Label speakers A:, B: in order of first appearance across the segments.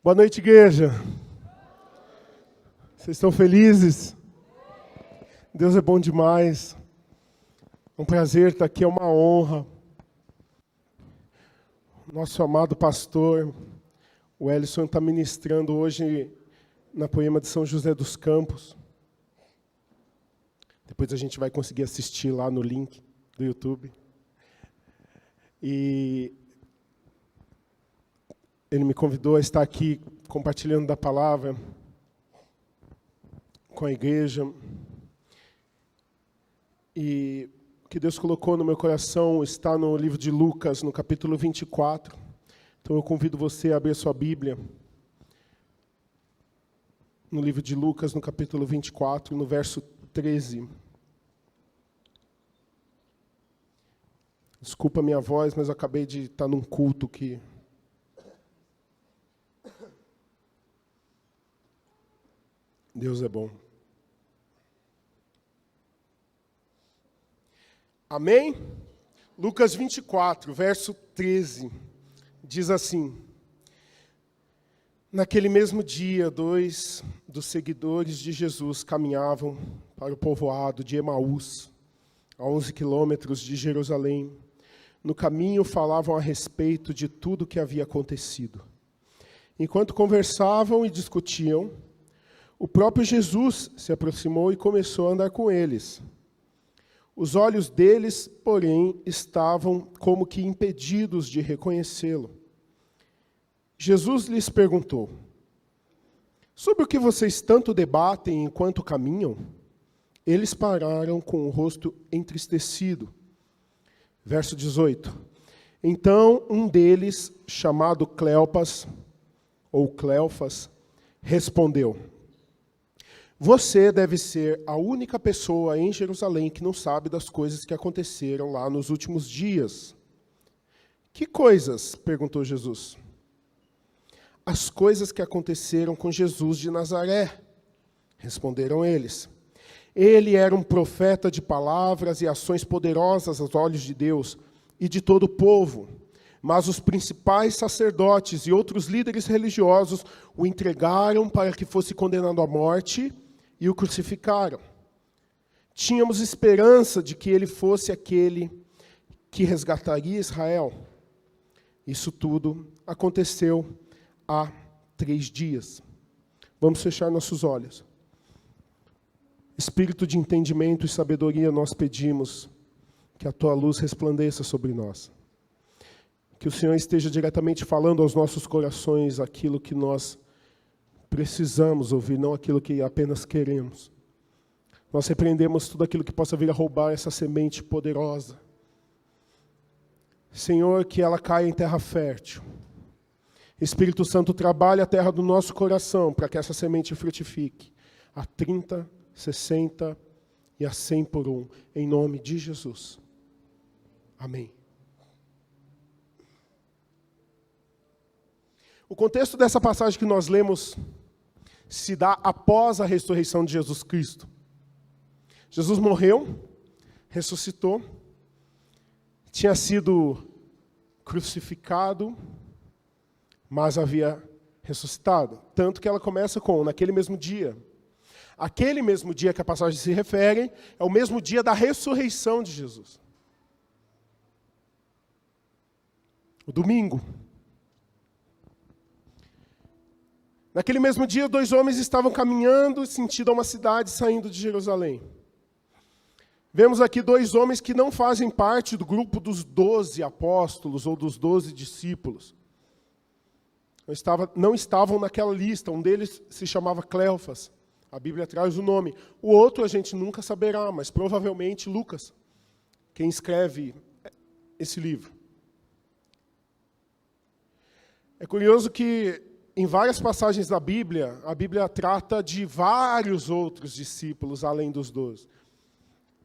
A: Boa noite, igreja. Vocês estão felizes? Deus é bom demais. É um prazer estar aqui, é uma honra. Nosso amado pastor, o Ellison, está ministrando hoje na Poema de São José dos Campos. Depois a gente vai conseguir assistir lá no link do YouTube. E ele me convidou a estar aqui compartilhando da palavra com a igreja. E o que Deus colocou no meu coração está no livro de Lucas, no capítulo 24. Então eu convido você a abrir sua Bíblia. No livro de Lucas, no capítulo 24, no verso 13. Desculpa a minha voz, mas eu acabei de estar num culto que... Deus é bom. Amém? Lucas 24, verso 13, diz assim: Naquele mesmo dia, 2 dos seguidores de Jesus caminhavam para o povoado de Emaús, a 11 quilômetros de Jerusalém. No caminho falavam a respeito de tudo o que havia acontecido. Enquanto conversavam e discutiam, o próprio Jesus se aproximou e começou a andar com eles. Os olhos deles, porém, estavam como que impedidos de reconhecê-lo. Jesus lhes perguntou: Sobre o que vocês tanto debatem enquanto caminham? Eles pararam com o rosto entristecido. Verso 18. Então um deles, chamado Cleopas, ou Cleofas, respondeu: Você deve ser a única pessoa em Jerusalém que não sabe das coisas que aconteceram lá nos últimos dias. Que coisas? Perguntou Jesus. As coisas que aconteceram com Jesus de Nazaré, responderam eles. Ele era um profeta de palavras e ações poderosas aos olhos de Deus e de todo o povo. Mas os principais sacerdotes e outros líderes religiosos o entregaram para que fosse condenado à morte e o crucificaram. Tínhamos esperança de que ele fosse aquele que resgataria Israel. Isso tudo aconteceu há 3 dias. Vamos fechar nossos olhos. Espírito de entendimento e sabedoria, nós pedimos que a tua luz resplandeça sobre nós. Que o Senhor esteja diretamente falando aos nossos corações aquilo que nós precisamos ouvir, não aquilo que apenas queremos. Nós repreendemos tudo aquilo que possa vir a roubar essa semente poderosa. Senhor, que ela caia em terra fértil. Espírito Santo, trabalhe a terra do nosso coração para que essa semente frutifique a 30, 60 e a 100 por 1, em nome de Jesus. Amém. O contexto dessa passagem que nós lemos se dá após a ressurreição de Jesus Cristo. Jesus morreu, ressuscitou, tinha sido crucificado, mas havia ressuscitado. Tanto que ela começa com, naquele mesmo dia. Aquele mesmo dia que a passagem se refere, é o mesmo dia da ressurreição de Jesus. O domingo. Naquele mesmo dia, 2 homens estavam caminhando sentido a uma cidade saindo de Jerusalém. Vemos aqui 2 homens que não fazem parte do grupo dos 12 apóstolos ou dos 12 discípulos. Não estavam naquela lista. Um deles se chamava Cleofas. A Bíblia traz o nome. O outro a gente nunca saberá, mas provavelmente Lucas, quem escreve esse livro. É curioso que em várias passagens da Bíblia, a Bíblia trata de vários outros discípulos, além dos 12.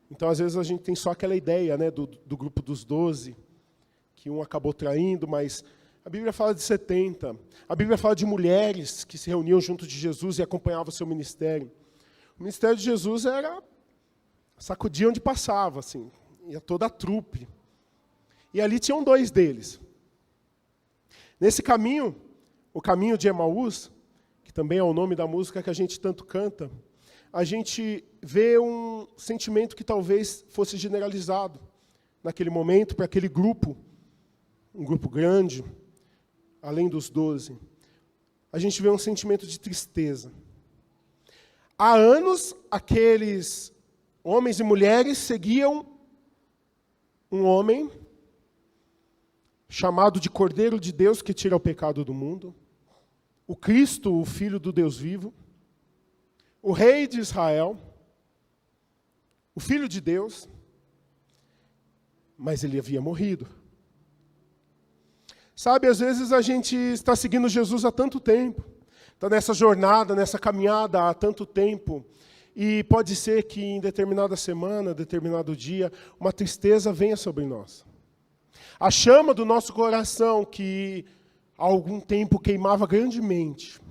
A: Então, às vezes, a gente tem só aquela ideia, né, do grupo dos 12, que um acabou traindo, mas a Bíblia fala de 70. A Bíblia fala de mulheres que se reuniam junto de Jesus e acompanhavam o seu ministério. O ministério de Jesus era sacudir onde passava, assim, ia toda a trupe. E ali tinham 2 deles. Nesse caminho, o caminho de Emaús, que também é o nome da música que a gente tanto canta, a gente vê um sentimento que talvez fosse generalizado naquele momento para aquele grupo, um grupo grande, além dos 12. A gente vê um sentimento de tristeza. Há anos, aqueles homens e mulheres seguiam um homem chamado de Cordeiro de Deus que tira o pecado do mundo, o Cristo, o Filho do Deus vivo, o Rei de Israel, o Filho de Deus, mas ele havia morrido. Sabe, às vezes a gente está seguindo Jesus há tanto tempo, está nessa jornada, nessa caminhada há tanto tempo, e pode ser que em determinada semana, determinado dia, uma tristeza venha sobre nós. A chama do nosso coração, que há algum tempo queimava grandemente,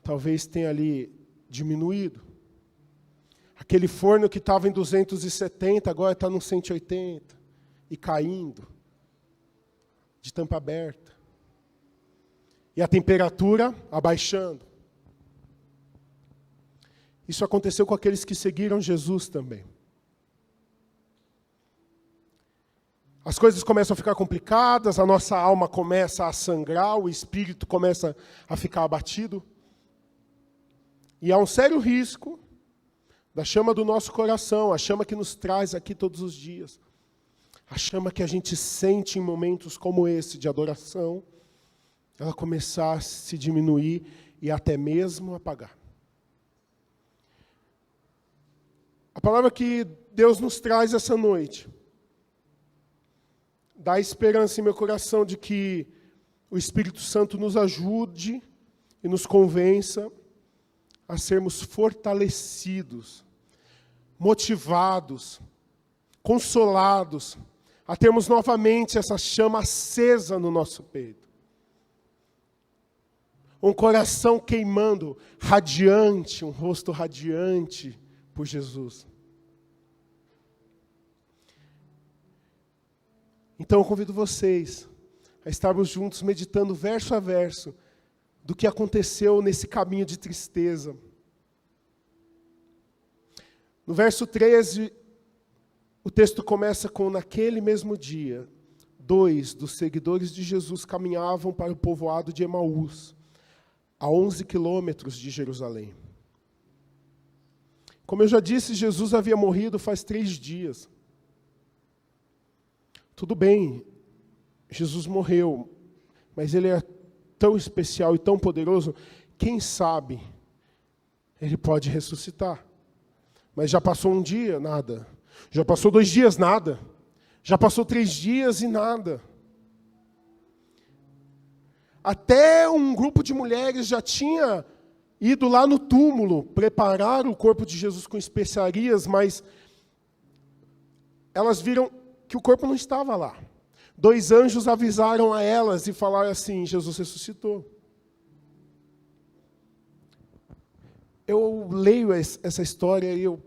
A: talvez tenha ali diminuído. Aquele forno que estava em 270, agora está no 180, e caindo, de tampa aberta. E a temperatura abaixando. Isso aconteceu com aqueles que seguiram Jesus também. As coisas começam a ficar complicadas, a nossa alma começa a sangrar, o espírito começa a ficar abatido. E há um sério risco da chama do nosso coração, a chama que nos traz aqui todos os dias, a chama que a gente sente em momentos como esse de adoração, ela começar a se diminuir e até mesmo apagar. A palavra que Deus nos traz essa noite dá esperança em meu coração de que o Espírito Santo nos ajude e nos convença a sermos fortalecidos, motivados, consolados, a termos novamente essa chama acesa no nosso peito. Um coração queimando, radiante, um rosto radiante por Jesus. Então eu convido vocês a estarmos juntos meditando verso a verso do que aconteceu nesse caminho de tristeza. No verso 13, o texto começa com: naquele mesmo dia, 2 dos seguidores de Jesus caminhavam para o povoado de Emaús, a 11 quilômetros de Jerusalém. Como eu já disse, Jesus havia morrido faz 3 dias. Tudo bem, Jesus morreu, mas ele é tão especial e tão poderoso, quem sabe ele pode ressuscitar. Mas já passou um dia, nada. Já passou 2 dias, nada. Já passou 3 dias e nada. Até um grupo de mulheres já tinha ido lá no túmulo preparar o corpo de Jesus com especiarias, mas elas viram que o corpo não estava lá. 2 anjos avisaram a elas e falaram assim: Jesus ressuscitou. Eu leio essa história e eu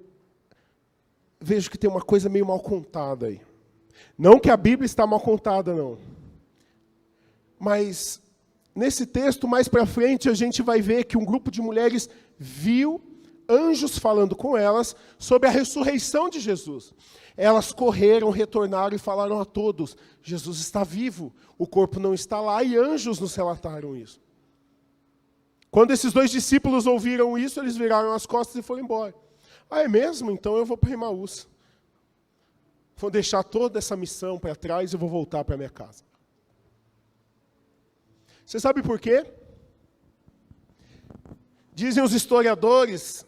A: vejo que tem uma coisa meio mal contada aí. Não que a Bíblia está mal contada, não. Mas nesse texto, mais para frente, a gente vai ver que um grupo de mulheres viu anjos falando com elas sobre a ressurreição de Jesus. Elas correram, retornaram e falaram a todos: Jesus está vivo, o corpo não está lá, e anjos nos relataram isso. Quando esses 2 discípulos ouviram isso, eles viraram as costas e foram embora. Ah, é mesmo? Então eu vou para Emaús. Vou deixar toda essa missão para trás e vou voltar para minha casa. Você sabe por quê? Dizem os historiadores,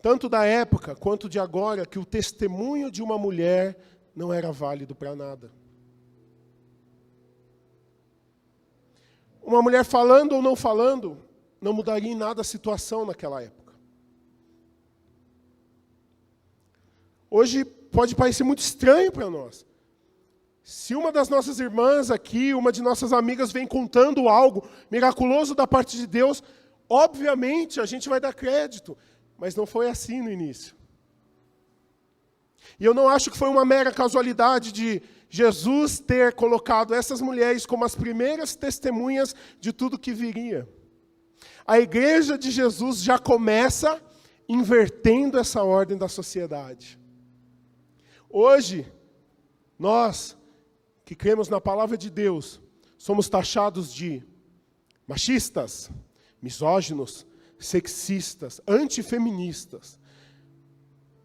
A: tanto da época quanto de agora, que o testemunho de uma mulher não era válido para nada. Uma mulher falando ou não falando, não mudaria em nada a situação naquela época. Hoje pode parecer muito estranho para nós. Se uma das nossas irmãs aqui, uma de nossas amigas vem contando algo miraculoso da parte de Deus, obviamente a gente vai dar crédito. Mas não foi assim no início. E eu não acho que foi uma mera casualidade de Jesus ter colocado essas mulheres como as primeiras testemunhas de tudo que viria. A igreja de Jesus já começa invertendo essa ordem da sociedade. Hoje, nós que cremos na palavra de Deus, somos taxados de machistas, misóginos, sexistas, antifeministas.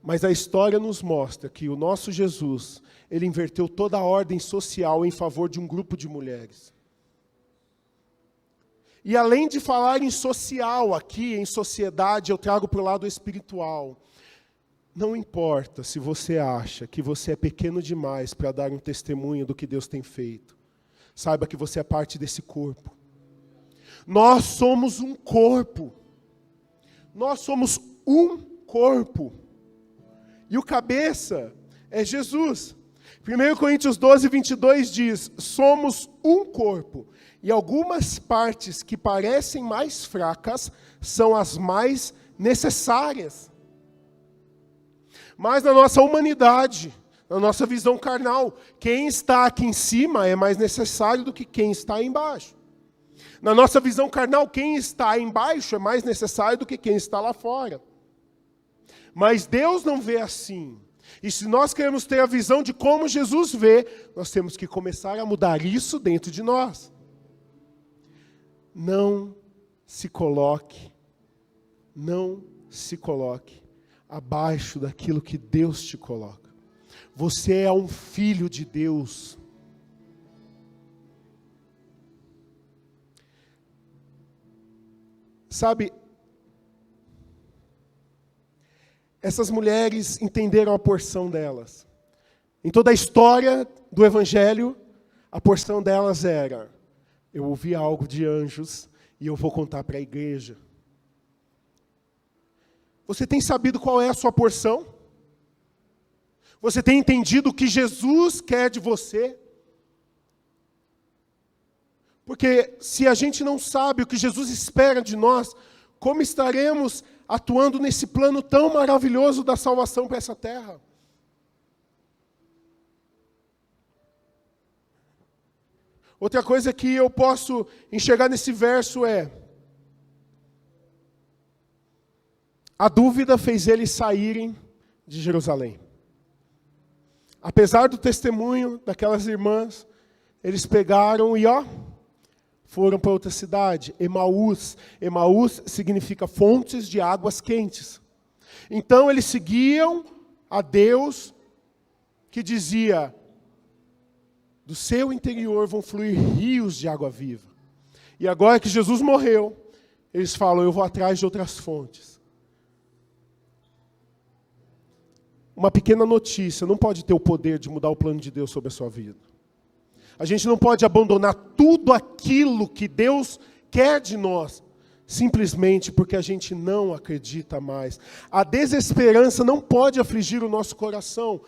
A: Mas a história nos mostra que o nosso Jesus, ele inverteu toda a ordem social em favor de um grupo de mulheres. E além de falar em social aqui, em sociedade, eu trago para o lado espiritual. Não importa se você acha que você é pequeno demais para dar um testemunho do que Deus tem feito. Saiba que você é parte desse corpo. Nós somos um corpo. Nós somos um corpo. E o cabeça é Jesus. 1 Coríntios 12, 22 diz, somos um corpo, e algumas partes que parecem mais fracas são as mais necessárias. Mas na nossa humanidade, na nossa visão carnal, quem está aqui em cima é mais necessário do que quem está embaixo. Na nossa visão carnal, quem está embaixo é mais necessário do que quem está lá fora. Mas Deus não vê assim. E se nós queremos ter a visão de como Jesus vê, nós temos que começar a mudar isso dentro de nós. Não se coloque abaixo daquilo que Deus te coloca. Você é um filho de Deus. Sabe, essas mulheres entenderam a porção delas. Em toda a história do Evangelho, a porção delas era: eu ouvi algo de anjos e eu vou contar para a igreja. Você tem sabido qual é a sua porção? Você tem entendido o que Jesus quer de você? Porque se a gente não sabe o que Jesus espera de nós, como estaremos atuando nesse plano tão maravilhoso da salvação para essa terra? Outra coisa que eu posso enxergar nesse verso é: a dúvida fez eles saírem de Jerusalém. Apesar do testemunho daquelas irmãs, eles pegaram e foram para outra cidade, Emaús. Emaús significa fontes de águas quentes. Então eles seguiam a Deus que dizia: do seu interior vão fluir rios de água viva. E agora que Jesus morreu, eles falam: eu vou atrás de outras fontes. Uma pequena notícia não pode ter o poder de mudar o plano de Deus sobre a sua vida. A gente não pode abandonar tudo aquilo que Deus quer de nós, simplesmente porque a gente não acredita mais. A desesperança não pode afligir o nosso coração.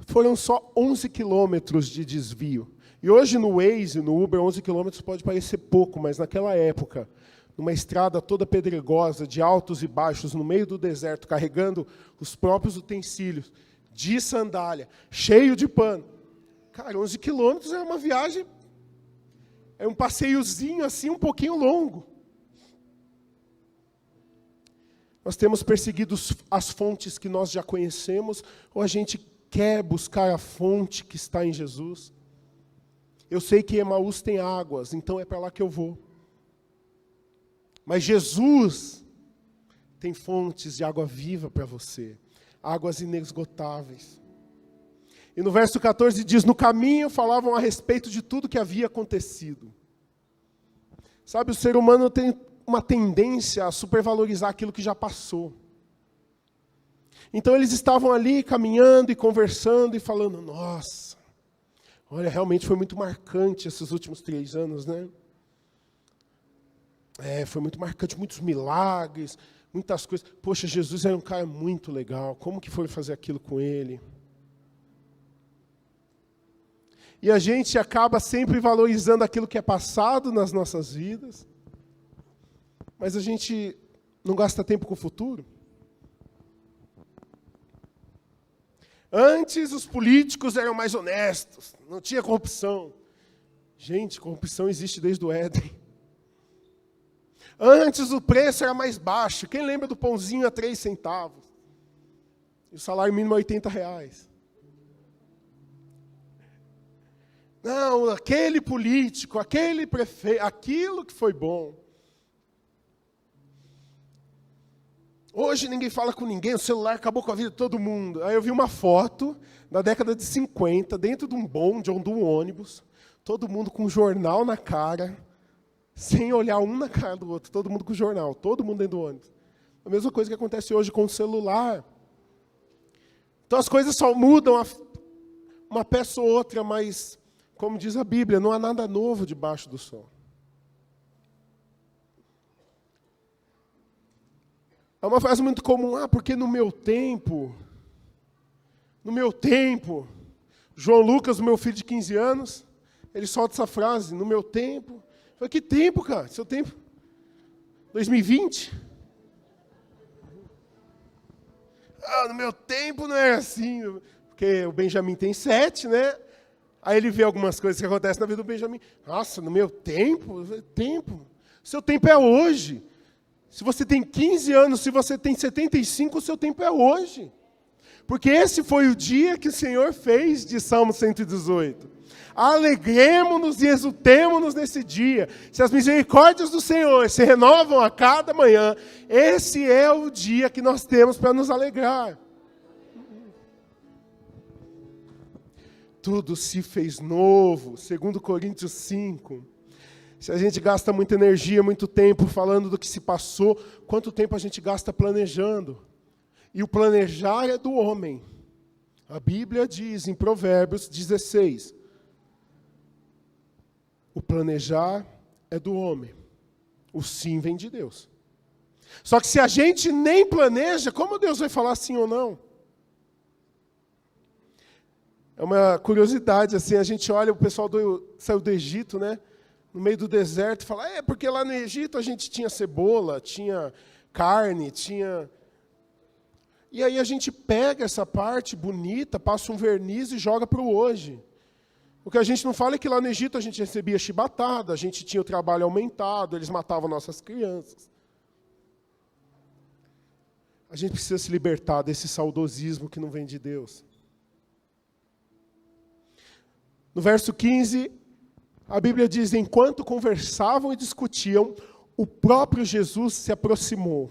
A: Foram só 11 quilômetros de desvio. E hoje no Waze, no Uber, 11 quilômetros pode parecer pouco, mas naquela época, numa estrada toda pedregosa, de altos e baixos, no meio do deserto, carregando os próprios utensílios, de sandália, cheio de pano. Cara, 11 quilômetros é uma viagem, é um passeiozinho assim, um pouquinho longo. Nós temos perseguido as fontes que nós já conhecemos, ou a gente quer buscar a fonte que está em Jesus? Eu sei que Emaús tem águas, então é para lá que eu vou. Mas Jesus tem fontes de água viva para você. Águas inesgotáveis. E no verso 14 diz: no caminho falavam a respeito de tudo que havia acontecido. Sabe, o ser humano tem uma tendência a supervalorizar aquilo que já passou. Então eles estavam ali caminhando e conversando e falando: nossa, olha, realmente foi muito marcante esses últimos 3 anos, né? Foi muito marcante, muitos milagres, muitas coisas. Poxa, Jesus era um cara muito legal. Como que foi fazer aquilo com ele? E a gente acaba sempre valorizando aquilo que é passado nas nossas vidas. Mas a gente não gasta tempo com o futuro. Antes os políticos eram mais honestos, não tinha corrupção. Gente, corrupção existe desde o Éden. Antes o preço era mais baixo. Quem lembra do pãozinho a 3 centavos? E o salário mínimo é R$80. Não, aquele político, aquele prefeito, aquilo que foi bom. Hoje ninguém fala com ninguém, o celular acabou com a vida de todo mundo. Aí eu vi uma foto da década de 50, dentro de um bonde ou de um ônibus, todo mundo com um jornal na cara, sem olhar um na cara do outro, todo mundo com jornal, todo mundo dentro do ônibus. A mesma coisa que acontece hoje com o celular. Então as coisas só mudam uma peça ou outra, mas, como diz a Bíblia, não há nada novo debaixo do sol. É uma frase muito comum, porque no meu tempo, João Lucas, meu filho de 15 anos, ele solta essa frase, no meu tempo. Eu falei, que tempo, cara? Seu tempo? 2020? No meu tempo não era assim, porque o Benjamin tem 7, né? Aí ele vê algumas coisas que acontecem na vida do Benjamin. Nossa, no meu tempo? Seu tempo é hoje. Se você tem 15 anos, se você tem 75, o seu tempo é hoje. Porque esse foi o dia que o Senhor fez, de Salmo 118. Alegremo-nos e exultemo-nos nesse dia. Se as misericórdias do Senhor se renovam a cada manhã, esse é o dia que nós temos para nos alegrar. Tudo se fez novo, 2 Coríntios 5. Se a gente gasta muita energia, muito tempo falando do que se passou, quanto tempo a gente gasta planejando? E o planejar é do homem. A Bíblia diz em Provérbios 16, o planejar é do homem, o sim vem de Deus. Só que se a gente nem planeja, como Deus vai falar sim ou não? É uma curiosidade, assim, a gente olha, o pessoal saiu do Egito, né? No meio do deserto, e fala, porque lá no Egito a gente tinha cebola, tinha carne, tinha... E aí a gente pega essa parte bonita, passa um verniz e joga para o hoje. O que a gente não fala é que lá no Egito a gente recebia chibatada, a gente tinha o trabalho aumentado, eles matavam nossas crianças. A gente precisa se libertar desse saudosismo que não vem de Deus. No verso 15, a Bíblia diz, enquanto conversavam e discutiam, o próprio Jesus se aproximou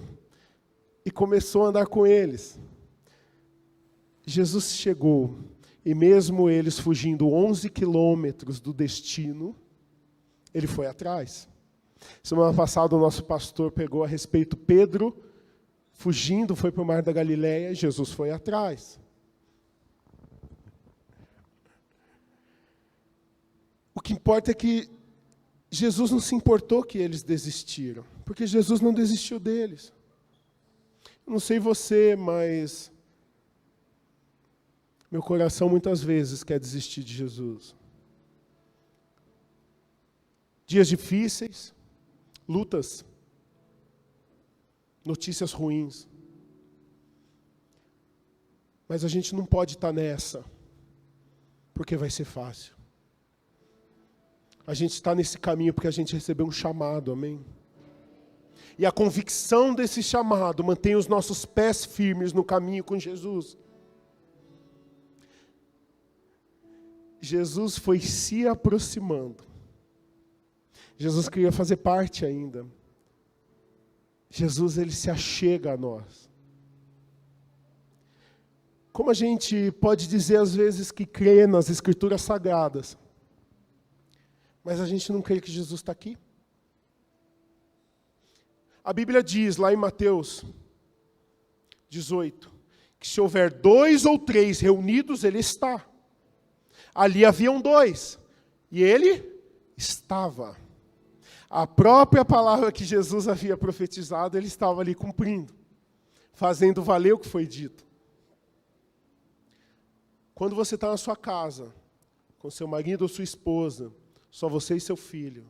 A: e começou a andar com eles. Jesus chegou, e mesmo eles fugindo 11 quilômetros do destino, ele foi atrás. Semana passada o nosso pastor pegou a respeito Pedro, fugindo, foi para o mar da Galileia, e Jesus foi atrás. O que importa é que Jesus não se importou que eles desistiram, porque Jesus não desistiu deles. Não sei você, mas meu coração muitas vezes quer desistir de Jesus. Dias difíceis, lutas, notícias ruins. Mas a gente não pode estar nessa, porque vai ser fácil. A gente está nesse caminho porque a gente recebeu um chamado, amém? E a convicção desse chamado mantém os nossos pés firmes no caminho com Jesus. Jesus foi se aproximando. Jesus queria fazer parte ainda. Jesus, ele se achega a nós. Como a gente pode dizer às vezes que crê nas Escrituras Sagradas, mas a gente não crê que Jesus está aqui? A Bíblia diz, lá em Mateus 18, que se houver 2 ou 3 reunidos, ele está. Ali haviam 2, e ele estava. A própria palavra que Jesus havia profetizado, ele estava ali cumprindo, fazendo valer o que foi dito. Quando você está na sua casa, com seu marido ou sua esposa, só você e seu filho,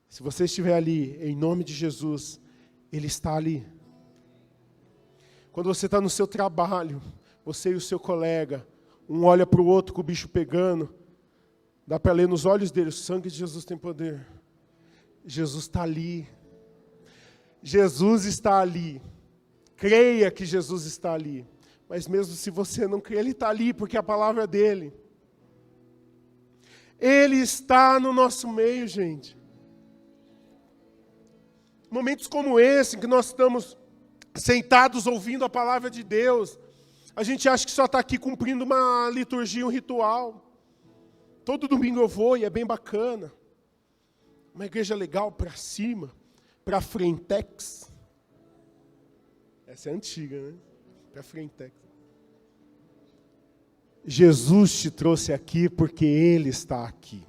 A: se você estiver ali, em nome de Jesus, ele está ali. Quando você está no seu trabalho, Você e o seu colega, um olha para o outro com o bicho pegando, dá para ler nos olhos dele, o sangue de Jesus tem poder. Jesus está ali. Jesus está ali. Creia que Jesus está ali. Mas mesmo se você não crê, Ele está ali, porque a palavra é dele. Ele está no nosso meio, gente. Momentos como esse, em que nós estamos sentados ouvindo a palavra de Deus, a gente acha que só está aqui cumprindo uma liturgia, um ritual. Todo domingo eu vou e é bem bacana. Uma igreja legal para cima, para frentex. Essa é antiga, né? Para frentex. Jesus te trouxe aqui porque Ele está aqui.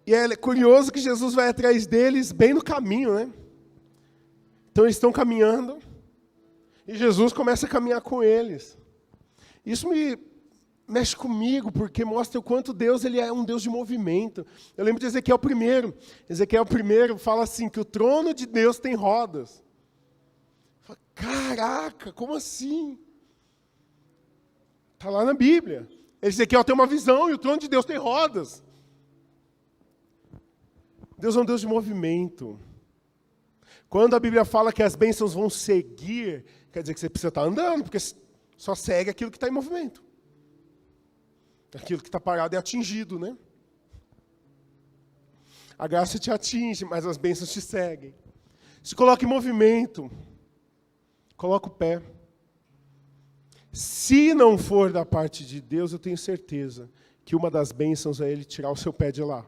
A: E é curioso que Jesus vai atrás deles bem no caminho, né? Então eles estão caminhando e Jesus começa a caminhar com eles. Isso me mexe comigo, porque mostra o quanto Deus ele é um Deus de movimento. Eu lembro de Ezequiel 1. Ezequiel 1 fala assim, que o trono de Deus tem rodas. Caraca, como assim? Está lá na Bíblia. Ezequiel tem uma visão e o trono de Deus tem rodas. Deus é um Deus de movimento. Quando a Bíblia fala que as bênçãos vão seguir, quer dizer que você precisa estar andando, porque só segue aquilo que está em movimento. Aquilo que está parado é atingido, né? A graça te atinge, mas as bênçãos te seguem. Se coloca em movimento. Coloca o pé. Se não for da parte de Deus, eu tenho certeza que uma das bênçãos é Ele tirar o seu pé de lá.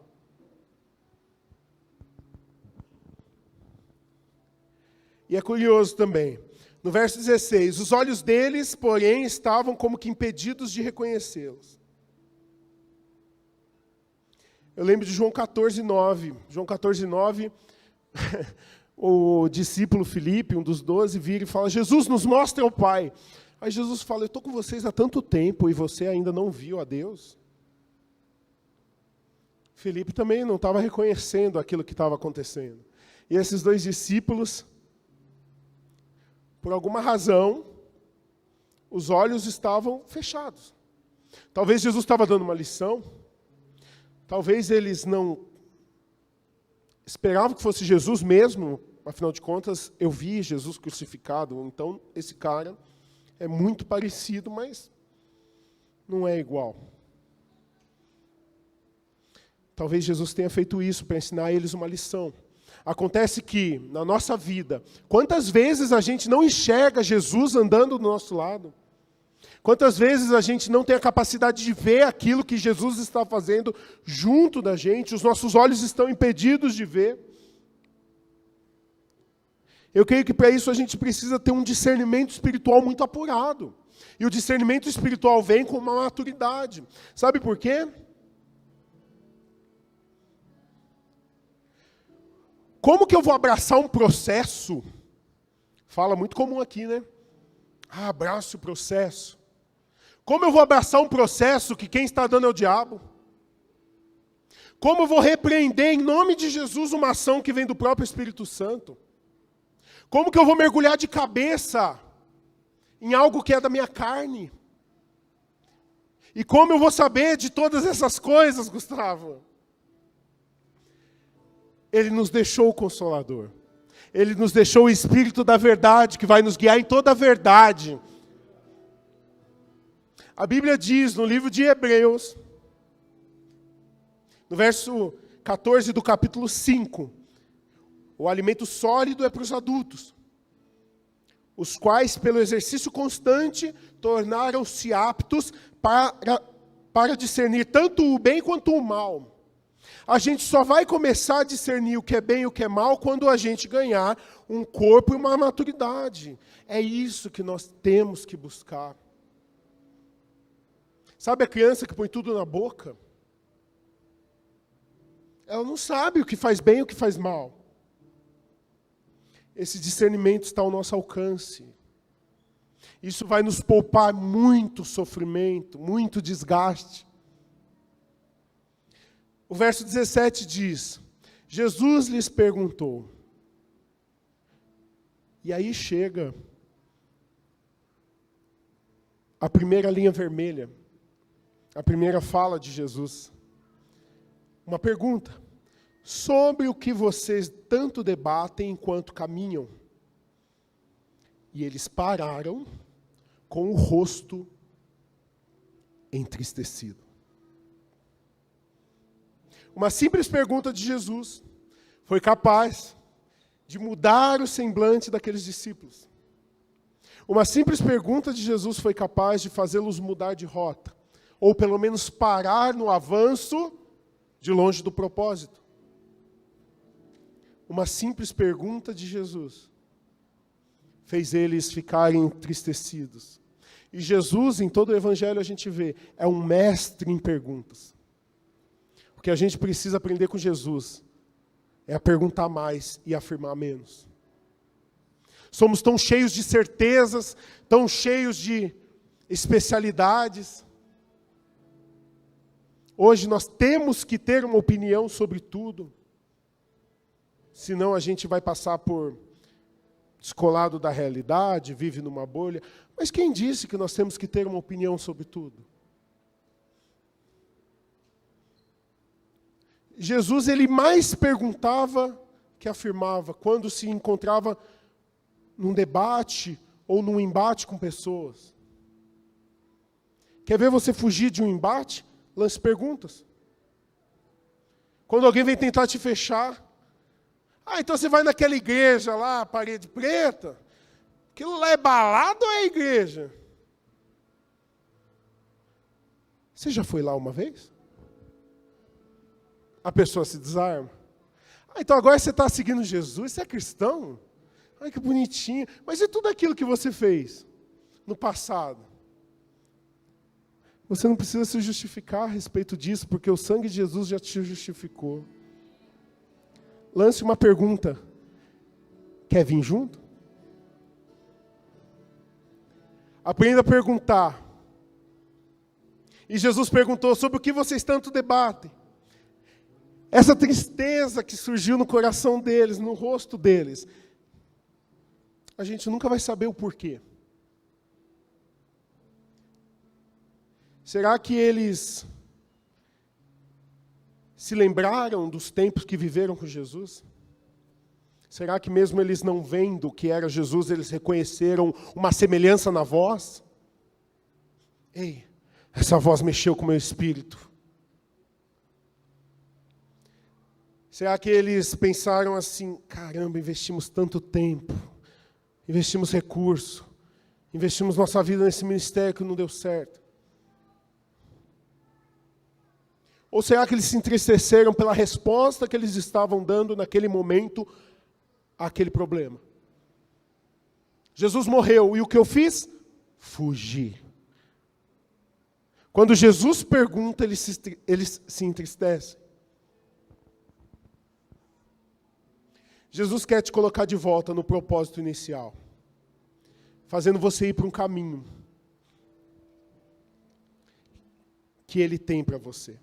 A: E é curioso também. No verso 16, os olhos deles, porém, estavam como que impedidos de reconhecê-los. Eu lembro de João 14:9. João 14:9, o discípulo Filipe, um dos 12, vira e fala, Jesus, nos mostra o Pai. Aí Jesus fala, eu estou com vocês há tanto tempo e você ainda não viu a Deus? Filipe também não estava reconhecendo aquilo que estava acontecendo. E esses dois discípulos, por alguma razão, os olhos estavam fechados. Talvez Jesus estava dando uma lição. Talvez eles não esperavam que fosse Jesus mesmo. Afinal de contas, eu vi Jesus crucificado. Então, esse cara é muito parecido, mas não é igual. Talvez Jesus tenha feito isso para ensinar a eles uma lição. Acontece que, na nossa vida, quantas vezes a gente não enxerga Jesus andando do nosso lado? Quantas vezes a gente não tem a capacidade de ver aquilo que Jesus está fazendo junto da gente? Os nossos olhos estão impedidos de ver. Eu creio que para isso a gente precisa ter um discernimento espiritual muito apurado. E o discernimento espiritual vem com uma maturidade. Sabe por quê? Como que eu vou abraçar um processo? Fala muito comum aqui, né? Ah, abraço o processo. Como eu vou abraçar um processo que quem está dando é o diabo? Como eu vou repreender em nome de Jesus uma ação que vem do próprio Espírito Santo? Como que eu vou mergulhar de cabeça em algo que é da minha carne? E como eu vou saber de todas essas coisas, Gustavo? Ele nos deixou o Consolador. Ele nos deixou o Espírito da verdade, que vai nos guiar em toda a verdade. A Bíblia diz, no livro de Hebreus, no verso 14 do capítulo 5, o alimento sólido é para os adultos, os quais, pelo exercício constante, tornaram-se aptos para discernir tanto o bem quanto o mal. A gente só vai começar a discernir o que é bem e o que é mal quando a gente ganhar um corpo e uma maturidade. É isso que nós temos que buscar. Sabe a criança que põe tudo na boca? Ela não sabe o que faz bem e o que faz mal. Esse discernimento está ao nosso alcance. Isso vai nos poupar muito sofrimento, muito desgaste. O verso 17 diz, Jesus lhes perguntou. E aí chega a primeira linha vermelha, a primeira fala de Jesus. Uma pergunta: sobre o que vocês tanto debatem enquanto caminham? E eles pararam com o rosto entristecido. Uma simples pergunta de Jesus foi capaz de mudar o semblante daqueles discípulos. Uma simples pergunta de Jesus foi capaz de fazê-los mudar de rota, ou pelo menos parar no avanço de longe do propósito. Uma simples pergunta de Jesus fez eles ficarem entristecidos. E Jesus, em todo o Evangelho, a gente vê, é um mestre em perguntas. O que a gente precisa aprender com Jesus é a perguntar mais e afirmar menos. Somos tão cheios de certezas, tão cheios de especialidades. Hoje nós temos que ter uma opinião sobre tudo. Senão a gente vai passar por descolado da realidade, vive numa bolha. Mas quem disse que nós temos que ter uma opinião sobre tudo? Jesus, ele mais perguntava que afirmava, quando se encontrava num debate ou num embate com pessoas. Quer ver você fugir de um embate? Lance perguntas. Quando alguém vem tentar te fechar, então você vai naquela igreja lá, parede preta, aquilo lá é balada ou é igreja? Você já foi lá uma vez? A pessoa se desarma. Então agora você está seguindo Jesus, você é cristão? Ai, que bonitinho. Mas e tudo aquilo que você fez no passado? Você não precisa se justificar a respeito disso, porque o sangue de Jesus já te justificou. Lance uma pergunta. Quer vir junto? Aprenda a perguntar. E Jesus perguntou, sobre o que vocês tanto debatem? Essa tristeza que surgiu no coração deles, no rosto deles, a gente nunca vai saber o porquê. Será que eles se lembraram dos tempos que viveram com Jesus? Será que mesmo eles não vendo que era Jesus, eles reconheceram uma semelhança na voz? Ei, essa voz mexeu com o meu espírito. Será que eles pensaram assim, caramba, investimos tanto tempo, investimos recurso, investimos nossa vida nesse ministério que não deu certo? Ou será que eles se entristeceram pela resposta que eles estavam dando naquele momento àquele problema? Jesus morreu, e o que eu fiz? Fugi. Quando Jesus pergunta, eles se entristecem. Jesus quer te colocar de volta no propósito inicial, fazendo você ir para um caminho que Ele tem para você.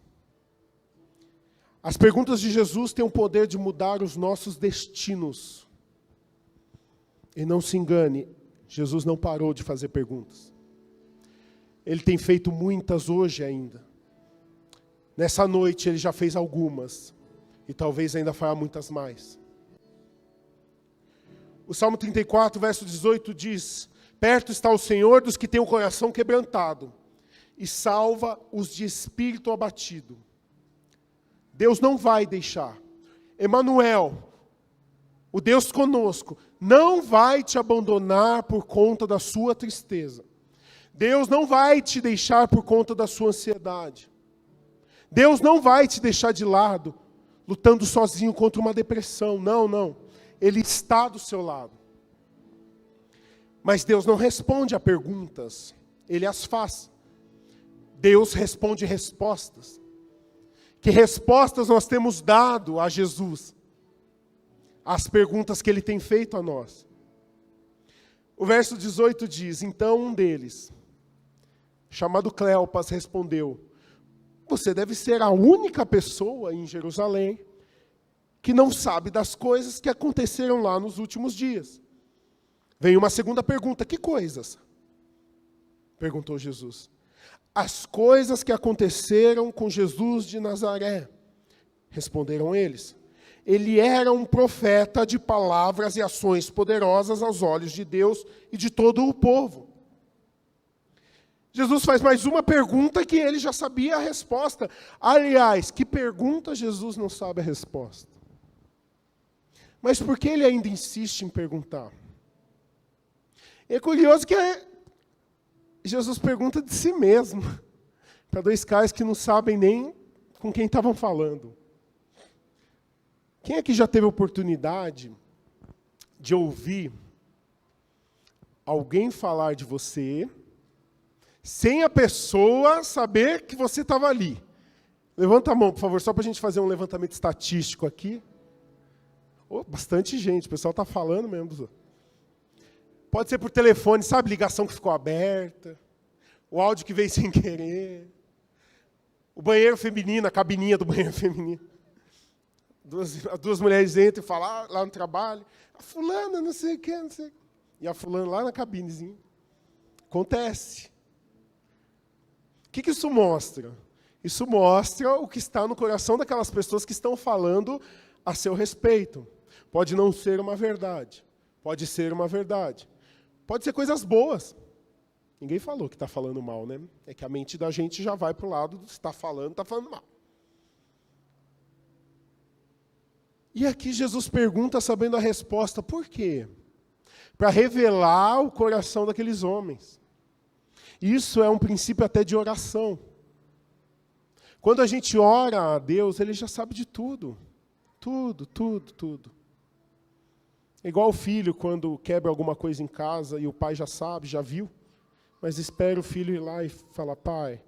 A: As perguntas de Jesus têm o poder de mudar os nossos destinos. E não se engane, Jesus não parou de fazer perguntas. Ele tem feito muitas hoje ainda. Nessa noite Ele já fez algumas, e talvez ainda fará muitas mais. O Salmo 34, verso 18 diz, perto está o Senhor dos que têm o coração quebrantado, e salva os de espírito abatido. Deus não vai deixar. Emanuel, o Deus conosco, não vai te abandonar por conta da sua tristeza. Deus não vai te deixar por conta da sua ansiedade. Deus não vai te deixar de lado, lutando sozinho contra uma depressão. Não, não. Ele está do seu lado. Mas Deus não responde a perguntas, Ele as faz. Deus responde respostas. Que respostas nós temos dado a Jesus? As perguntas que Ele tem feito a nós. O verso 18 diz, então um deles, chamado Cleopas, respondeu, você deve ser a única pessoa em Jerusalém que não sabe das coisas que aconteceram lá nos últimos dias. Vem uma segunda pergunta: que coisas? Perguntou Jesus. As coisas que aconteceram com Jesus de Nazaré. Responderam eles. Ele era um profeta de palavras e ações poderosas aos olhos de Deus e de todo o povo. Jesus faz mais uma pergunta que ele já sabia a resposta. Aliás, que pergunta Jesus não sabe a resposta? Mas por que ele ainda insiste em perguntar? É curioso que Jesus pergunta de si mesmo, para dois caras que não sabem nem com quem estavam falando. Quem aqui já teve oportunidade de ouvir alguém falar de você sem a pessoa saber que você estava ali? Levanta a mão, por favor, só para a gente fazer um levantamento estatístico aqui. Oh, bastante gente, o pessoal está falando mesmo. Pode ser por telefone, sabe? Ligação que ficou aberta, o áudio que veio sem querer, o banheiro feminino, a cabininha do banheiro feminino. Duas mulheres entram e falam lá no trabalho, a fulana, não sei o que, não sei o que. E a fulana lá na cabinezinha. Acontece. O que isso mostra? Isso mostra o que está no coração daquelas pessoas que estão falando a seu respeito. Pode não ser uma verdade. Pode ser uma verdade. Pode ser coisas boas. Ninguém falou que está falando mal, né? É que a mente da gente já vai para o lado do está falando mal. E aqui Jesus pergunta, sabendo a resposta, por quê? Para revelar o coração daqueles homens. Isso é um princípio até de oração. Quando a gente ora a Deus, Ele já sabe de tudo. Tudo. É igual o filho, quando quebra alguma coisa em casa e o pai já sabe, já viu, mas espera o filho ir lá e falar, pai,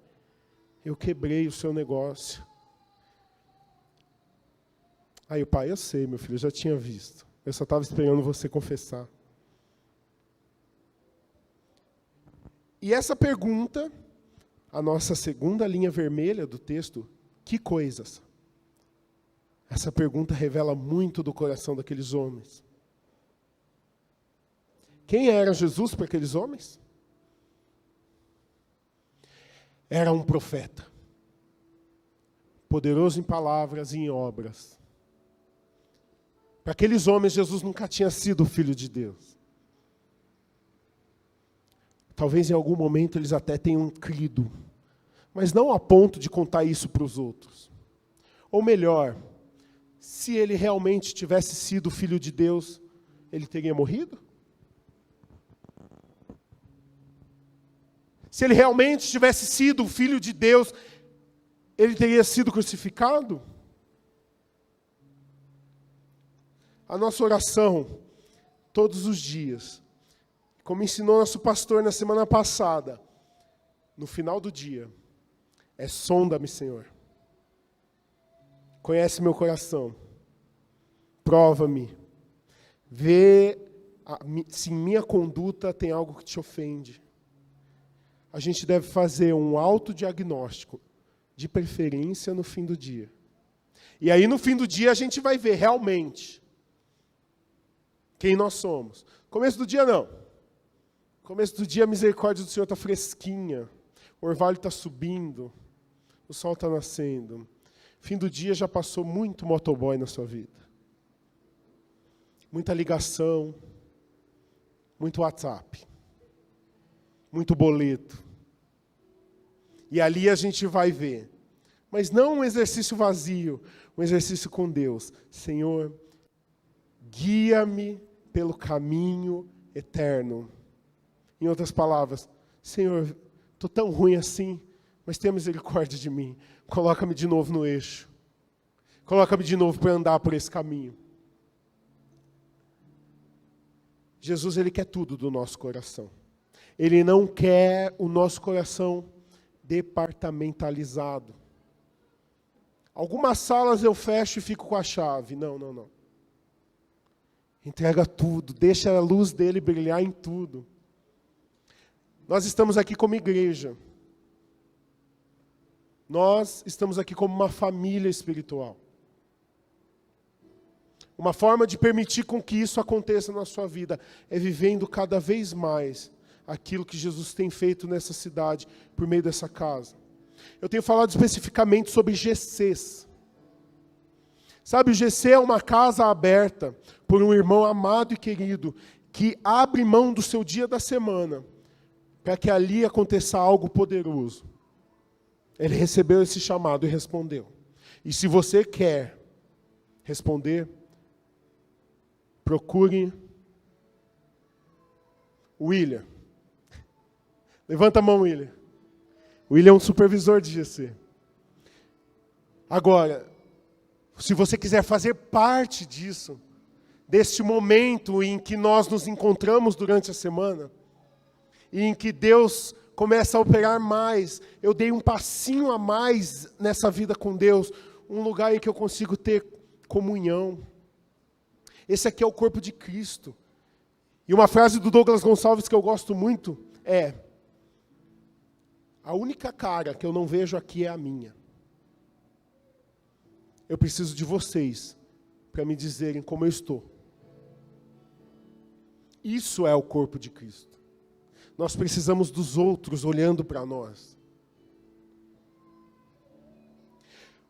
A: eu quebrei o seu negócio. Aí o pai, eu sei, meu filho, eu já tinha visto. Eu só estava esperando você confessar. E essa pergunta, a nossa segunda linha vermelha do texto, que coisas? Essa pergunta revela muito do coração daqueles homens. Quem era Jesus para aqueles homens? Era um profeta. Poderoso em palavras e em obras. Para aqueles homens, Jesus nunca tinha sido o Filho de Deus. Talvez em algum momento eles até tenham crido, mas não a ponto de contar isso para os outros. Ou melhor, se ele realmente tivesse sido o Filho de Deus, ele teria morrido? Se ele realmente tivesse sido o Filho de Deus, ele teria sido crucificado? A nossa oração, todos os dias, como ensinou nosso pastor na semana passada, no final do dia, é sonda-me, Senhor. Conhece meu coração. Prova-me. Vê se em minha conduta tem algo que te ofende. A gente deve fazer um autodiagnóstico, de preferência no fim do dia. E aí no fim do dia a gente vai ver realmente quem nós somos. Começo do dia não. Começo do dia a misericórdia do Senhor está fresquinha. O orvalho está subindo. O sol está nascendo. Fim do dia já passou muito motoboy na sua vida. Muita ligação. Muito WhatsApp. Muito boleto. E ali a gente vai ver. Mas não um exercício vazio. Um exercício com Deus. Senhor, guia-me pelo caminho eterno. Em outras palavras, Senhor, estou tão ruim assim, mas tenha misericórdia de mim. Coloca-me de novo no eixo. Coloca-me de novo para andar por esse caminho. Jesus, Ele quer tudo do nosso coração. Ele não quer o nosso coração departamentalizado. Algumas salas eu fecho e fico com a chave. Não. Entrega tudo, deixa a luz dele brilhar em tudo. Nós estamos aqui como igreja. Nós estamos aqui como uma família espiritual. Uma forma de permitir com que isso aconteça na sua vida é vivendo cada vez mais aquilo que Jesus tem feito nessa cidade, por meio dessa casa. Eu tenho falado especificamente sobre GCs. Sabe, o GC é uma casa aberta por um irmão amado e querido, que abre mão do seu dia da semana, para que ali aconteça algo poderoso. Ele recebeu esse chamado e respondeu. E se você quer responder, procure William. Levanta a mão, William. William é um supervisor de GC. Agora, se você quiser fazer parte disso, deste momento em que nós nos encontramos durante a semana, e em que Deus começa a operar mais, eu dei um passinho a mais nessa vida com Deus, um lugar em que eu consigo ter comunhão. Esse aqui é o corpo de Cristo. E uma frase do Douglas Gonçalves que eu gosto muito é: a única cara que eu não vejo aqui é a minha. Eu preciso de vocês para me dizerem como eu estou. Isso é o corpo de Cristo. Nós precisamos dos outros olhando para nós.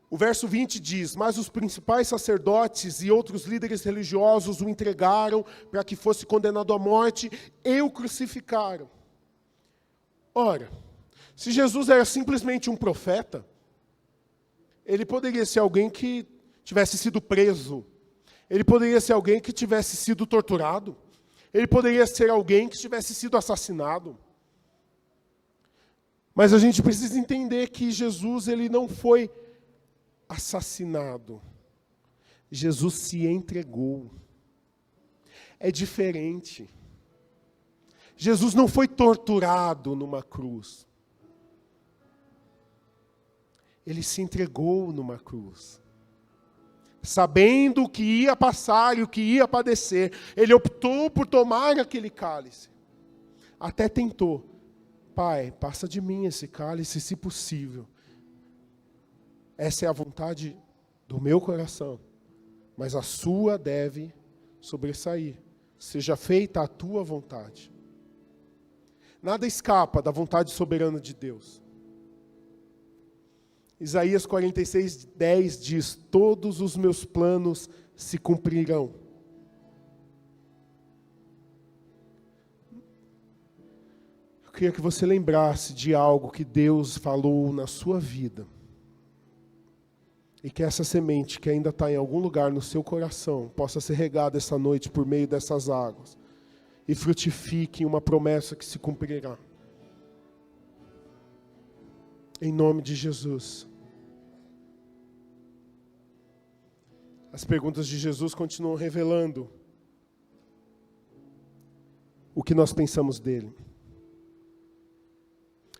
A: O verso 20 diz: mas os principais sacerdotes e outros líderes religiosos o entregaram para que fosse condenado à morte e o crucificaram. Ora, se Jesus era simplesmente um profeta, ele poderia ser alguém que tivesse sido preso, ele poderia ser alguém que tivesse sido torturado, ele poderia ser alguém que tivesse sido assassinado. Mas a gente precisa entender que Jesus, ele não foi assassinado. Jesus se entregou. É diferente. Jesus não foi torturado numa cruz. Ele se entregou numa cruz. Sabendo o que ia passar e o que ia padecer, ele optou por tomar aquele cálice. Até tentou: Pai, passa de mim esse cálice, se possível. Essa é a vontade do meu coração, mas a sua deve sobressair. Seja feita a tua vontade. Nada escapa da vontade soberana de Deus. Isaías 46:10 diz: todos os meus planos se cumprirão. Eu queria que você lembrasse de algo que Deus falou na sua vida. E que essa semente que ainda está em algum lugar no seu coração possa ser regada essa noite por meio dessas águas. E frutifique em uma promessa que se cumprirá. Em nome de Jesus. As perguntas de Jesus continuam revelando o que nós pensamos dele.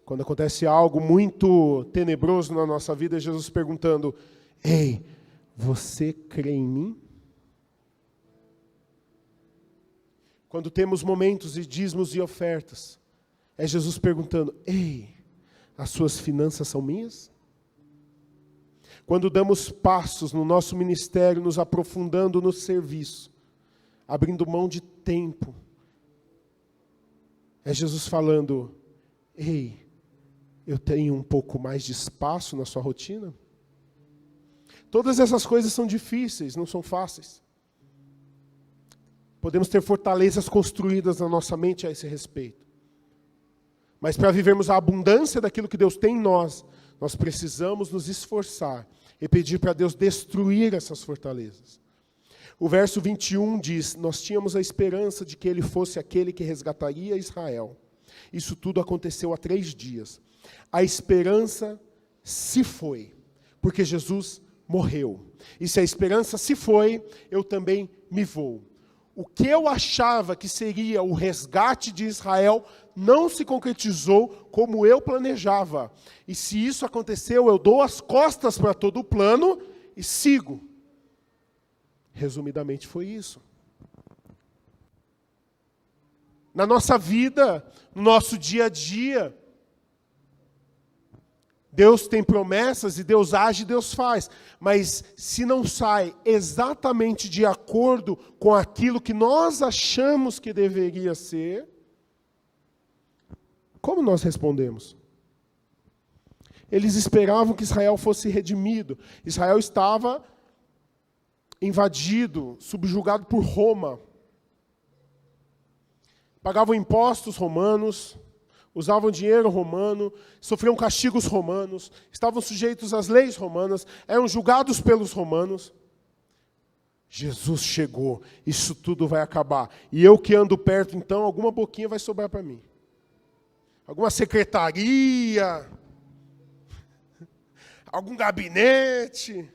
A: Quando acontece algo muito tenebroso na nossa vida, Jesus perguntando: ei, você crê em mim? Quando temos momentos de dízimos e ofertas, é Jesus perguntando: ei, as suas finanças são minhas? Quando damos passos no nosso ministério, nos aprofundando no serviço, abrindo mão de tempo, é Jesus falando: ei, eu tenho um pouco mais de espaço na sua rotina? Todas essas coisas são difíceis, não são fáceis. Podemos ter fortalezas construídas na nossa mente a esse respeito. Mas para vivermos a abundância daquilo que Deus tem em nós, nós precisamos nos esforçar e pedir para Deus destruir essas fortalezas. O verso 21 diz: nós tínhamos a esperança de que Ele fosse aquele que resgataria Israel. Isso tudo aconteceu há 3 dias. A esperança se foi, porque Jesus morreu. E se a esperança se foi, eu também me vou. O que eu achava que seria o resgate de Israel não se concretizou como eu planejava. E se isso aconteceu, eu dou as costas para todo o plano e sigo. Resumidamente foi isso. Na nossa vida, no nosso dia a dia, Deus tem promessas e Deus age e Deus faz. Mas se não sai exatamente de acordo com aquilo que nós achamos que deveria ser, como nós respondemos? Eles esperavam que Israel fosse redimido. Israel estava invadido, subjugado por Roma. Pagavam impostos romanos, usavam dinheiro romano, sofriam castigos romanos, estavam sujeitos às leis romanas, eram julgados pelos romanos. Jesus chegou, isso tudo vai acabar. E eu que ando perto, então, alguma boquinha vai sobrar para mim. Alguma secretaria, algum gabinete.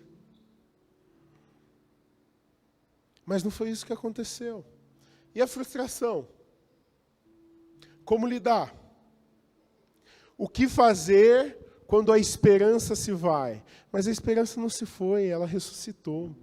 A: Mas não foi isso que aconteceu. E a frustração? Como lidar? O que fazer quando a esperança se vai? Mas a esperança não se foi, ela ressuscitou.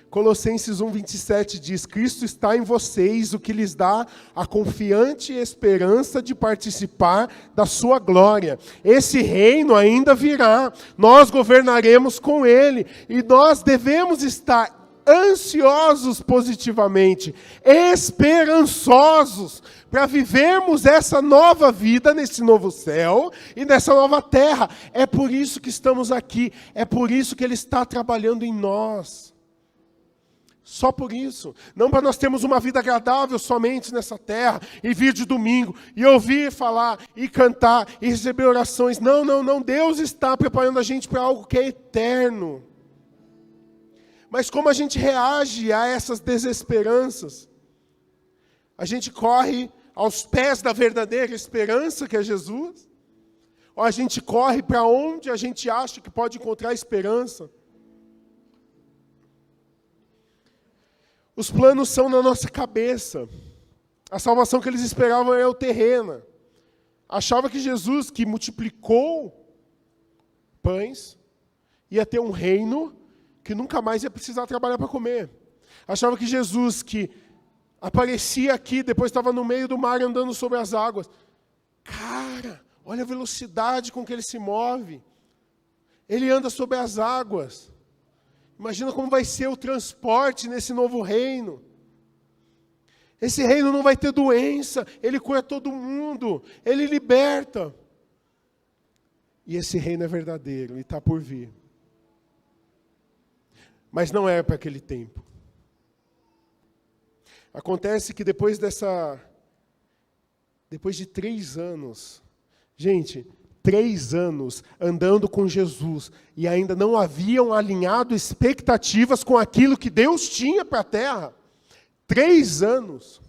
A: Colossenses 1:27 diz: Cristo está em vocês, o que lhes dá a confiante esperança de participar da sua glória. Esse reino ainda virá, nós governaremos com ele, e nós devemos estar ansiosos positivamente, esperançosos, para vivermos essa nova vida nesse novo céu e nessa nova terra. É por isso que estamos aqui, é por isso que Ele está trabalhando em nós. Só por isso. Não para nós termos uma vida agradável somente nessa terra, e vir de domingo, e ouvir falar, e cantar, e receber orações. Não, não, não. Deus está preparando a gente para algo que é eterno. Mas como a gente reage a essas desesperanças? A gente corre aos pés da verdadeira esperança, que é Jesus? Ou a gente corre para onde a gente acha que pode encontrar esperança? Os planos são na nossa cabeça. A salvação que eles esperavam era terrena. Achava que Jesus, que multiplicou pães, ia ter um reino que nunca mais ia precisar trabalhar para comer. Achava que Jesus, que aparecia aqui, depois estava no meio do mar andando sobre as águas. Cara, olha a velocidade com que ele se move. Ele anda sobre as águas. Imagina como vai ser o transporte nesse novo reino. Esse reino não vai ter doença, ele cura todo mundo, ele liberta. E esse reino é verdadeiro e está por vir. Mas não é para aquele tempo. Acontece que depois de 3 anos, gente, 3 anos andando com Jesus, e ainda não haviam alinhado expectativas com aquilo que Deus tinha para a terra. 3 anos.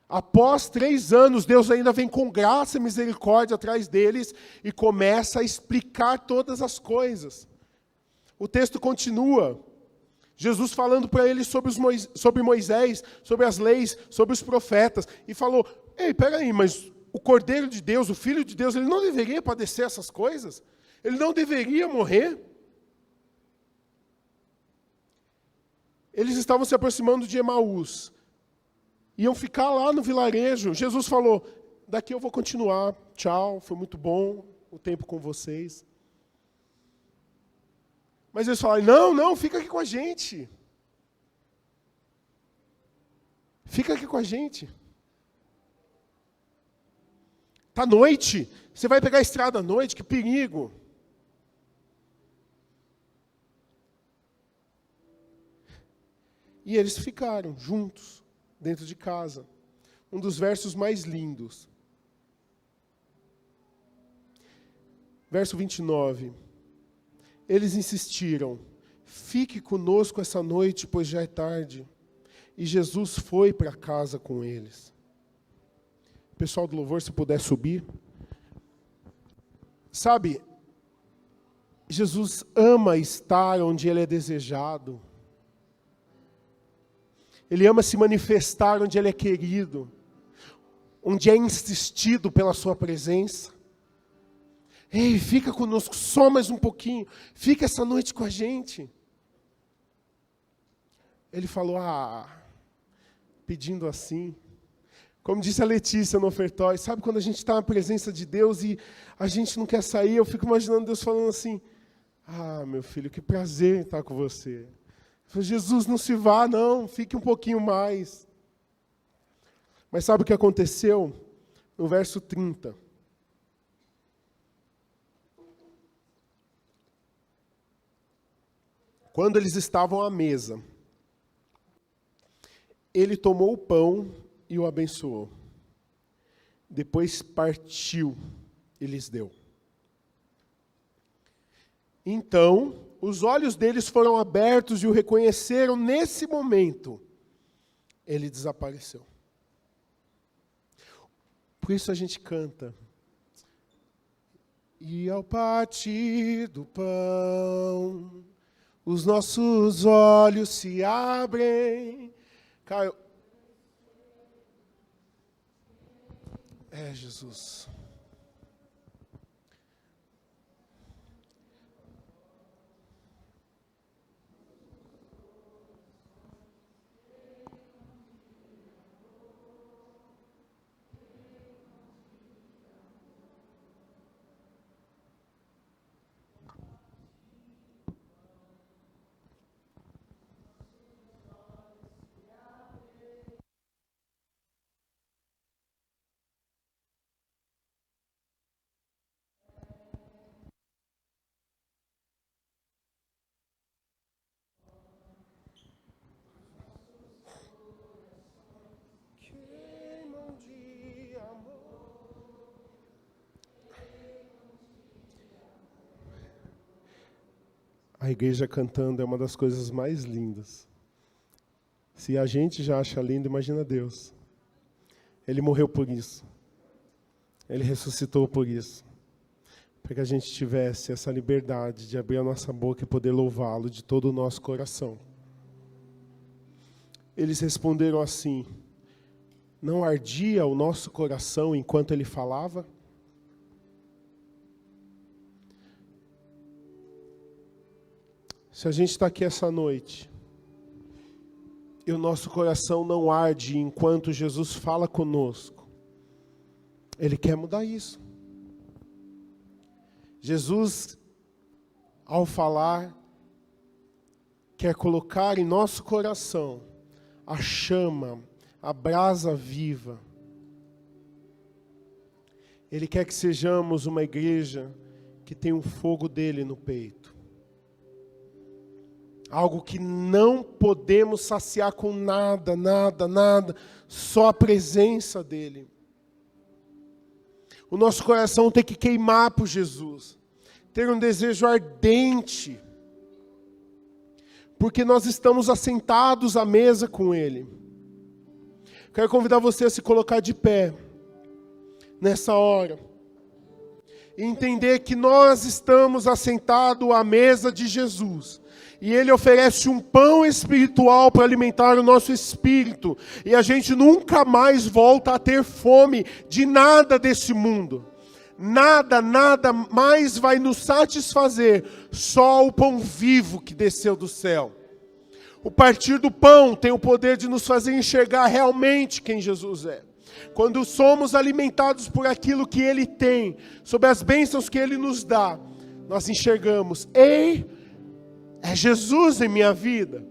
A: Após 3 anos, Deus ainda vem com graça e misericórdia atrás deles e começa a explicar todas as coisas. O texto continua, Jesus falando para eles sobre Moisés, sobre as leis, sobre os profetas, e falou: ei, peraí, mas o Cordeiro de Deus, o Filho de Deus, ele não deveria padecer essas coisas? Ele não deveria morrer? Eles estavam se aproximando de Emaús, iam ficar lá no vilarejo. Jesus falou: daqui eu vou continuar, tchau, foi muito bom o tempo com vocês. Mas eles falaram: não, não, fica aqui com a gente. Fica aqui com a gente. Está noite, você vai pegar a estrada à noite, que perigo. E eles ficaram juntos, dentro de casa. Um dos versos mais lindos. Verso 29. Eles insistiram: fique conosco essa noite, pois já é tarde. E Jesus foi para casa com eles. Pessoal do louvor, se puder subir. Sabe, Jesus ama estar onde Ele é desejado. Ele ama se manifestar onde Ele é querido, onde é insistido pela sua presença. Ei, fica conosco só mais um pouquinho. Fica essa noite com a gente. Ele falou: pedindo assim, Como disse a Letícia no ofertório, sabe quando a gente está na presença de Deus e a gente não quer sair? Eu fico imaginando Deus falando assim, meu filho, que prazer estar com você. Eu falo, Jesus, não se vá não, fique um pouquinho mais. Mas sabe o que aconteceu? No verso 30. Quando eles estavam à mesa, ele tomou o pão e o abençoou. Depois partiu e lhes deu. Então, os olhos deles foram abertos e o reconheceram. Nesse momento, ele desapareceu. Por isso a gente canta. E ao partir do pão, os nossos olhos se abrem. Cara, Jesus. A igreja cantando é uma das coisas mais lindas. Se a gente já acha lindo, imagina Deus. Ele morreu por isso. Ele ressuscitou por isso. Para que a gente tivesse essa liberdade de abrir a nossa boca e poder louvá-lo de todo o nosso coração. Eles responderam assim: não ardia o nosso coração enquanto ele falava? Se a gente está aqui essa noite, e o nosso coração não arde enquanto Jesus fala conosco, Ele quer mudar isso. Jesus, ao falar, quer colocar em nosso coração a chama, a brasa viva. Ele quer que sejamos uma igreja que tem um fogo dele no peito. Algo que não podemos saciar com nada, só a presença dele. O nosso coração tem que queimar por Jesus, ter um desejo ardente, porque nós estamos assentados à mesa com ele. Quero convidar você a se colocar de pé, nessa hora, e entender que nós estamos assentados à mesa de Jesus. E Ele oferece um pão espiritual para alimentar o nosso espírito. E a gente nunca mais volta a ter fome de nada desse mundo. Nada mais vai nos satisfazer. Só o pão vivo que desceu do céu. O partir do pão tem o poder de nos fazer enxergar realmente quem Jesus é. Quando somos alimentados por aquilo que Ele tem, sobre as bênçãos que Ele nos dá, nós enxergamos: ei, é Jesus em minha vida.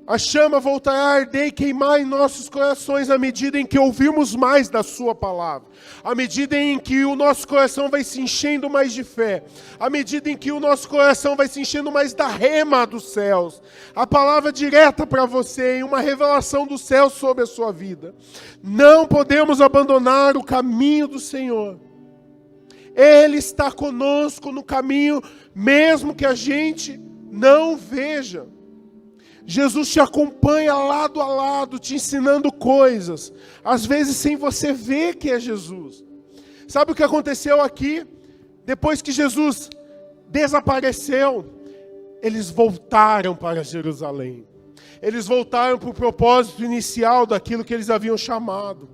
A: A chama voltará a arder e queimar em nossos corações à medida em que ouvirmos mais da sua palavra. À medida em que o nosso coração vai se enchendo mais de fé. À medida em que o nosso coração vai se enchendo mais da rema dos céus. A palavra direta para você e uma revelação do céu sobre a sua vida. Não podemos abandonar o caminho do Senhor. Ele está conosco no caminho, mesmo que a gente não veja. Jesus te acompanha lado a lado, te ensinando coisas, às vezes sem você ver que é Jesus. Sabe o que aconteceu aqui? Depois que Jesus desapareceu, eles voltaram para Jerusalém. Eles voltaram para o propósito inicial daquilo que eles haviam chamado.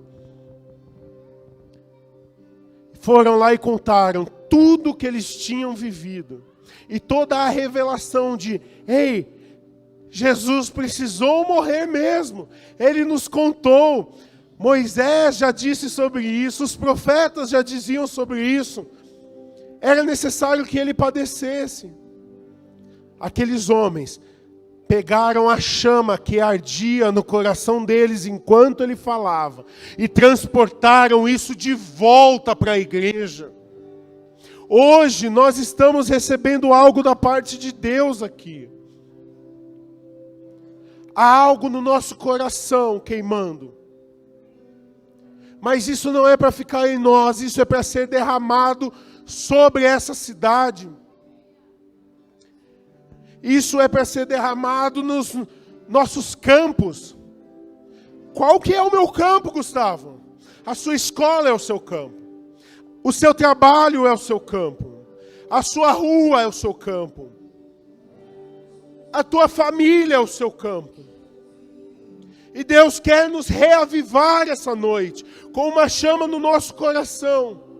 A: Foram lá e contaram tudo o que eles tinham vivido. E toda a revelação de: ei, Jesus precisou morrer mesmo. Ele nos contou. Moisés já disse sobre isso, os profetas já diziam sobre isso. Era necessário que ele padecesse. Aqueles homens pegaram a chama que ardia no coração deles enquanto ele falava e transportaram isso de volta para a igreja. Hoje nós estamos recebendo algo da parte de Deus aqui. Há algo no nosso coração queimando. Mas isso não é para ficar em nós, isso é para ser derramado sobre essa cidade. Isso é para ser derramado nos nossos campos. Qual que é o meu campo, Gustavo? A sua escola é o seu campo. O seu trabalho é o seu campo. A sua rua é o seu campo. A tua família é o seu campo. E Deus quer nos reavivar essa noite, com uma chama no nosso coração.